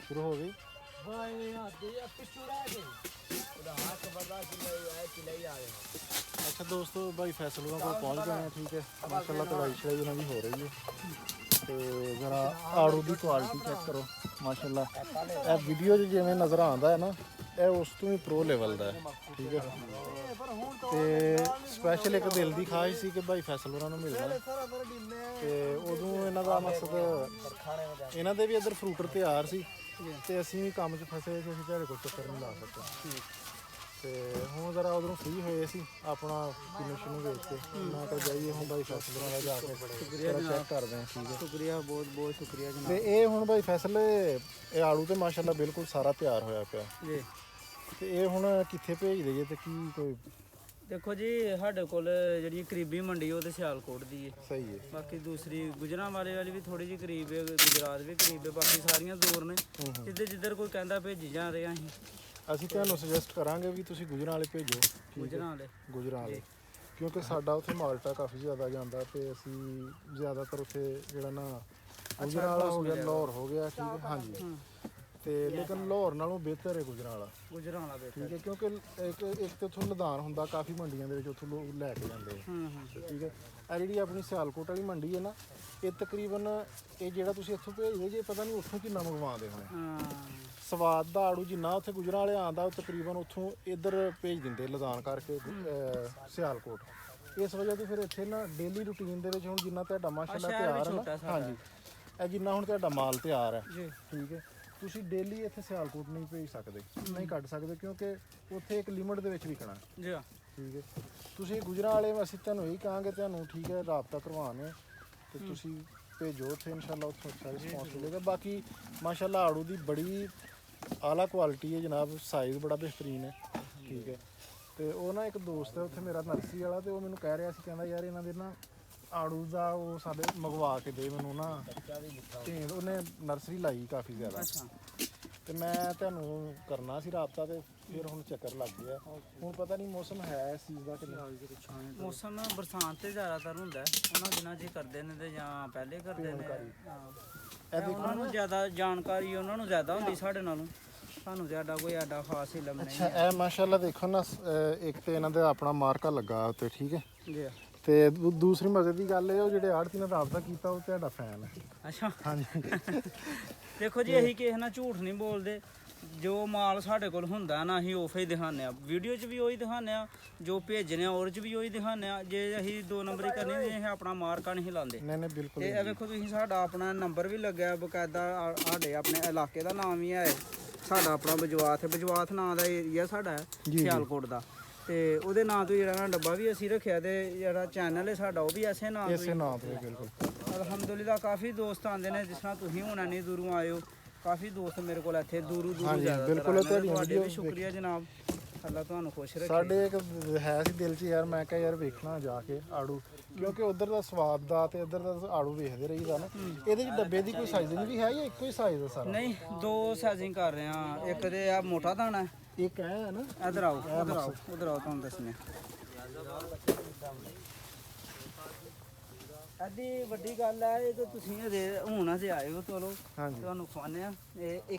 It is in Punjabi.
शुरू हो गई। अच्छा दोस्तों भाई फैसल को पहुँच गए हैं, ठीक है। माशाल्लाह तड़ाई शड़ाई उन्होंने हो रही है। तो जरा आड़ू की क्वालिटी चेक करो माशाल्लाह। यह वीडियो जिमें नज़र आता है ना, यह उस तो भी प्रो लेवल का है, ठीक है। तो स्पैशल एक दिल की ख्वाहिश सी कि भाई फैसल उन्होंने मिलना, तो उदों इन्हों का मकसद इन्हों के भी इधर फ्रूटर तैयार सी, तो असीं भी काम च फसे कि असीं तेरे को चक्कर नहीं ला सकते। तो हूँ जरा उधरों फ्री होए सी अपना किन्नू शिन्नू वेच के, मैं तो जाइए हूँ भाई फैसल का जाके चेक करते हैं, ठीक है। शुक्रिया, बहुत बहुत शुक्रिया जनाब। तो ये हूँ भाई फैसल ये आड़ू तो माशाल्लाह बिल्कुल सारा तैयार होया पिया जी। तो ये हूँ कित्थे भेज देइए तो की कोई देखो जी साढ़े कोल जी करीबी मंडी वो तो सियालकोट दी है, सही है। बाकी दूसरी गुजरांवाले वाली भी थोड़ी जी करीब है, गुजरात भी करीब है, बाकी सारियां दूर ने। जिधर जिधर कोई कहता भेजी जा रहे हैं ਅਸੀਂ ਤੁਹਾਨੂੰ ਸੁਜੈਸਟ ਕਰਾਂਗੇ ਵੀ ਤੁਸੀਂ ਗੁਜਰਾਂਵਾਲੇ ਭੇਜੋ, गुजरांवाले। ਗੁਜਰਾਂਵਾਲੇ, ਕਿਉਂਕਿ ਸਾਡਾ ਉੱਥੇ ਮਾਲਟਾ ਕਾਫੀ ਜ਼ਿਆਦਾ ਜਾਂਦਾ ਤੇ ਅਸੀਂ ਜ਼ਿਆਦਾਤਰ ਉੱਥੇ ਜਿਹੜਾ ਨਾ ਗੁਜਰਾਂਵਾਲਾ ਹੋ ਗਿਆ, ਲਾਹੌਰ ਹੋ ਗਿਆ, ਠੀਕ ਹੈ। ਹਾਂਜੀ ਤੇ ਲੇਕਿਨ ਲਾਹੌਰ ਨਾਲੋਂ ਬਿਹਤਰ ਹੈ ਗੁਜਰਾਂਵਾਲਾ, गुजरांवाला ਠੀਕ बेहतर। ਹੈ। ਕਿਉਂਕਿ ਇੱਕ ਤੇ ਉੱਥੋਂ ਲਦਾਨ ਹੁੰਦਾ ਕਾਫੀ ਮੰਡੀਆਂ ਦੇ ਵਿੱਚ, ਉੱਥੋਂ ਲੋਕ ਲੈ ਕੇ ਜਾਂਦੇ ਆ, ਠੀਕ ਹੈ। ਇਹ ਜਿਹੜੀ ਆਪਣੀ ਸਿਆਲਕੋਟ ਵਾਲੀ ਮੰਡੀ ਹੈ ਨਾ, ਇਹ ਤਕਰੀਬਨ ਇਹ ਜਿਹੜਾ ਤੁਸੀਂ ਇੱਥੋਂ ਭੇਜਦੇ ਜੇ ਪਤਾ ਨਹੀਂ ਉੱਥੋਂ ਕਿੰਨਾ ਮੰਗਵਾਉਂਦੇ ਹੋਣੇ। ਸਵਾਦ ਦਾ ਆੜੂ ਜਿੰਨਾ ਉੱਥੇ ਗੁਜਰਾਂਵਾਲੇ ਆਉਂਦਾ ਉਹ ਤਕਰੀਬਨ ਉੱਥੋਂ ਇੱਧਰ ਭੇਜ ਦਿੰਦੇ ਲਦਾਨ ਕਰਕੇ ਸਿਆਲਕੋਟ। ਇਸ ਵਜ੍ਹਾ ਤੋਂ ਫਿਰ ਇੱਥੇ ਨਾ ਡੇਲੀ ਰੂਟੀਨ ਦੇ ਵਿੱਚ ਹੁਣ ਜਿੰਨਾ ਤੁਹਾਡਾ ਮਾਸ਼ਾਅੱਲਾ ਤਿਆਰ ਹੈ ਨਾ, ਹਾਂਜੀ ਇਹ ਜਿੰਨਾ ਹੁਣ ਤੁਹਾਡਾ ਮਾਲ ਤਿਆਰ ਹੈ, ਠੀਕ ਹੈ, ਤੁਸੀਂ ਡੇਲੀ ਇੱਥੇ ਸਿਆਲਕੋਟ ਨਹੀਂ ਭੇਜ ਸਕਦੇ, ਨਹੀਂ ਕੱਢ ਸਕਦੇ, ਕਿਉਂਕਿ ਉੱਥੇ ਇੱਕ ਲਿਮਟ ਦੇ ਵਿੱਚ ਵਿਕਣਾ, ਜੀ ਠੀਕ ਹੈ। ਤੁਸੀਂ ਗੁਜਰਾਂਵਾਲੇ ਅਸੀਂ ਤੁਹਾਨੂੰ ਇਹੀ ਕਹਾਂਗੇ ਤੁਹਾਨੂੰ, ਠੀਕ ਹੈ, ਰਾਬਤਾ ਕਰਵਾਉਣੇ ਤੇ ਤੁਸੀਂ ਭੇਜੋ ਉੱਥੇ, ਇਨਸ਼ਾਅੱਲਾ ਉੱਥੋਂ ਅੱਛਾ ਰਿਸਪੌਂਸ ਮਿਲੇਗਾ। ਬਾਕੀ ਮਾਸ਼ਾਅੱਲਾ ਆੜੂ ਦੀ ਬੜੀ ਆਲਾ ਕੁਆਲਿਟੀ ਹੈ ਜਨਾਬ, ਸਾਈਜ਼ ਬੜਾ ਬਿਹਤਰੀਨ ਹੈ, ਠੀਕ ਹੈ। ਤੇ ਉਹ ਨਾ ਇੱਕ ਦੋਸਤ ਹੈ ਉੱਥੇ ਮੇਰਾ ਨਰਸਰੀ ਵਾਲਾ, ਤੇ ਉਹ ਮੈਨੂੰ ਕਹਿ ਰਿਹਾ ਸੀ, ਕਹਿੰਦਾ ਯਾਰ ਇਹਨਾਂ ਦੇ ਨਾ ਆੜੂ ਦਾ ਉਹ ਸਾਡੇ ਮੰਗਵਾ ਕੇ ਦੇ ਮੈਨੂੰ ਨਾ, ਤੇ ਉਹਨੇ ਨਰਸਰੀ ਲਾਈ ਕਾਫੀ ਜ਼ਿਆਦਾ, ਤੇ ਮੈਂ ਤੁਹਾਨੂੰ ਕਰਨਾ ਸੀ ਰਾਬਤਾ, ਤੇ ਫਿਰ ਹੁਣ ਚੱਕਰ ਲੱਗ ਗਿਆ। ਹੁਣ ਪਤਾ ਨਹੀਂ ਮੌਸਮ ਹੈ ਇਸ ਚੀਜ਼ ਦਾ ਕਿ ਨਹੀਂ। ਮੌਸਮ ਬਰਸਾਤ ਤੇ ਜ਼ਿਆਦਾਤਰ ਹੁੰਦਾ ਉਹਨਾਂ ਦਿਨਾਂ 'ਚ ਹੀ ਕਰਦੇ ਨੇ ਤੇ ਜਾਂ ਪਹਿਲੇ ਕਰਦੇ ਨੇ। ਉਹਨਾਂ ਨੂੰ ਜ਼ਿਆਦਾ ਜਾਣਕਾਰੀ ਉਹਨਾਂ ਨੂੰ ਜ਼ਿਆਦਾ ਹੁੰਦੀ ਸਾਡੇ ਨਾਲੋਂ, ਸਾਨੂੰ ਜ਼ਿਆਦਾ ਕੋਈ ਐਡਾ ਖਾਸ ਇਲਮ ਨਹੀਂ। ਅੱਛਾ ਇਹ ਮਾਸ਼ਾਅੱਲਾ ਦੇਖੋ ਨਾ, ਇੱਕ ਤੇ ਇਹਨਾਂ ਦਾ ਆਪਣਾ ਮਾਰਕਾ ਲੱਗਾ ਉੱਤੇ, ਠੀਕ ਹੈ। ਜੀ। ਤੇ ਦੂਸਰੀ ਮਜ਼ੇ ਦੀ ਗੱਲ ਇਹ ਉਹ ਜਿਹੜੇ ਆੜਤੀ ਨੇ ਰਾਬਤਾ ਕੀਤਾ ਉਹ ਤੁਹਾਡਾ ਫੈਨ ਹੈ। ਅੱਛਾ ਹਾਂਜੀ ਦੇਖੋ ਜੀ ਅਸੀਂ ਕਿਸੇ ਨਾਲ ਝੂਠ ਨਹੀਂ ਬੋਲਦੇ, ਜੋ ਮਾਲ ਸਾਡੇ ਕੋਲ ਹੁੰਦਾ ਨਾ ਅਸੀਂ ਉਹ ਹੀ ਦਿਖਾਉਂਦੇ ਆ, ਵੀਡੀਓ 'ਚ ਵੀ ਉਹੀ ਦਿਖਾਉਂਦੇ ਆ, ਜੋ ਭੇਜਣੇ ਆ ਉਹਦੇ 'ਚ ਵੀ ਉਹੀ ਦਿਖਾਉਂਦੇ ਆ। ਜੇ ਅਸੀਂ ਦੋ ਨੰਬਰੀ ਕਰਨੀ ਨਹੀਂ ਅਸੀਂ ਆਪਣਾ ਮਾਰਕਾ ਨਹੀਂ ਲਾਉਂਦੇ। ਨਹੀਂ ਬਿਲਕੁਲ। ਤੇ ਇਹ ਵੇਖੋ ਤੁਸੀਂ ਸਾਡਾ ਆਪਣਾ ਨੰਬਰ ਵੀ ਲੱਗਿਆ ਬਕਾਇਦਾ, ਸਾਡੇ ਆਪਣੇ ਇਲਾਕੇ ਦਾ ਨਾਮ ਵੀ ਹੈ ਸਾਡਾ ਆਪਣਾ ਬਜਵਾਤ, ਬਜਵਾਤ ਨਾਂ ਦਾ ਏਰੀਆ ਸਾਡਾ ਹੈ ਸਿਆਲਕੋਟ ਦਾ, ਤੇ ਉਹਦੇ ਨਾਂ ਤੋਂ ਜਿਹੜਾ ਨਾ ਡੱਬਾ ਵੀ ਅਸੀਂ ਰੱਖਿਆ, ਤੇ ਜਿਹੜਾ ਚੈਨਲ ਹੈ ਸਾਡਾ ਉਹ ਵੀ ਐਸੇ ਨਾਂ ਤੋਂ। ਇਸੇ ਨਾਂ ਤੋਂ ਬਿਲਕੁਲ। ਅਲਹਮਦੁਲਿਲਾ ਕਾਫੀ ਦੋਸਤ ਆਉਂਦੇ ਨੇ, ਜਿਸ ਤਰ੍ਹਾਂ ਤੁਸੀਂ ਹੁਣ ਇੰਨੀ ਦੂਰੋਂ ਆਏ ਹੋ, ਕਾਫੀ ਦੋਸਤ ਮੇਰੇ ਕੋਲ ਇੱਥੇ ਦੂਰੋਂ ਬਿਲਕੁਲ। ਤੁਹਾਡੇ ਵੀ ਸ਼ੁਕਰੀਆ ਜਨਾਬ, ਅੱਲਾ ਤੁਹਾਨੂੰ ਖੁਸ਼ ਰੱਖੇ। ਸਾਡੇ ਇੱਕ ਹੈ ਸੀ ਦਿਲ 'ਚ ਯਾਰ, ਮੈਂ ਕਿਹਾ ਯਾਰ ਵੇਖਣਾ ਜਾ ਕੇ ਆੜੂ, ਕਿਉਂਕਿ ਉਧਰ ਦਾ ਸਵਾਦ ਦਾ ਤੇ ਇੱਧਰ ਦਾ ਆੜੂ ਵੇਖਦੇ ਰਹੀਦਾ ਨਾ। ਇਹਦੇ 'ਚ ਡੱਬੇ ਦੀ ਕੋਈ ਸਾਈਜ਼ਿੰਗ ਵੀ ਹੈ ਜਾਂ ਇੱਕੋ ਹੀ ਸਾਈਜ਼ ਹੈ ਸਾਰਾ? ਨਹੀਂ ਦੋ ਸਾਈਜ਼ਿੰਗ ਕਰ ਰਹੇ ਆ, ਇੱਕ ਤੇ ਆ ਮੋਟਾ ਦਾਣਾ, ਇੱਕ ਹੈ ਨਾ। ਇੱਧਰ ਆਓ ਉਧਰ ਆਓ ਤੁਹਾਨੂੰ ਦੱਸਣੇ। ਅੱਧੀ ਵੱਡੀ ਗੱਲ ਹੈ ਇਹ, ਤਾਂ ਤੁਸੀਂ ਹੁਣ ਅਸੀਂ ਆਏ ਹੋ, ਚਲੋ ਤੁਹਾਨੂੰ ਖਵਾਉਂਦੇ ਆ। ਇਹ